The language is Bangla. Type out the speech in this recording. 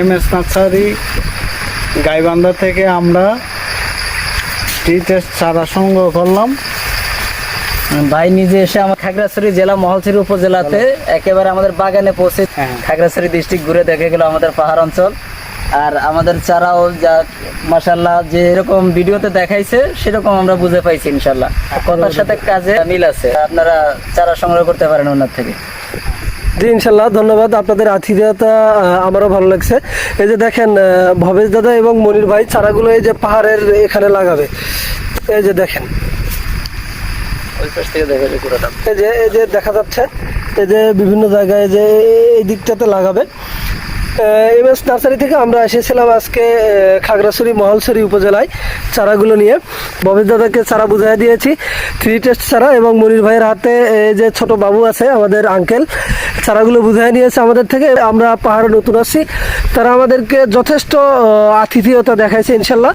এমএস নার্সারি গাইবান্ধা থেকে আমরা ট্রি টেস্ট চারা সংগ্রহ করলাম। ভাই নিজে এসে আমার খাগড়াছড়ি জেলা মহলছড়ি উপজেলাতে একেবারে আমাদের বাগানে পৌঁছে খাগড়াছড়ি ডিস্ট্রিক্ট ঘুরে দেখে গেল আমাদের পাহাড় অঞ্চল। আর আমাদের চারাও যা মাশাআল্লাহ যে এরকম ভিডিওতে দেখাইছে সেরকম আমরা বুঝে পাইছি ইনশাআল্লাহ। কথার সাথে কাজে মিল আছে, আপনারা চারা সংগ্রহ করতে পারেন ওনার থেকে। জি ইনশাল্লাহ, ধন্যবাদ। আপনাদের আতিথেয়তা আমারও ভালো লাগছে। এই যে দেখেন ভবেশ দাদা এবং মনির ভাই চারাগুলো এই যে পাহাড়ের এখানে লাগাবে। এই যে দেখেন, এই যে দেখা যাচ্ছে এই যে বিভিন্ন জায়গায় যে এই দিকটাতে লাগাবে। এমএস নার্সারি থেকে আমরা এসেছিলাম আজকে খাগড়াছড়ি মহলছড়ি উপজেলায় চারাগুলো নিয়ে। ভবেশ দাদাকে চারা বুঝাই দিয়েছি, ট্রি টেস্ট চারা, এবং মনির ভাইয়ের হাতে যে ছোট বাবু আছে আমাদের আঙ্কেল, চারাগুলো বুঝাই নিয়েছে আমাদের থেকে। আমরা পাহাড়ে নতুন আসছি, তারা আমাদেরকে যথেষ্ট আতিথেয়তা দেখাইছে ইনশাল্লাহ।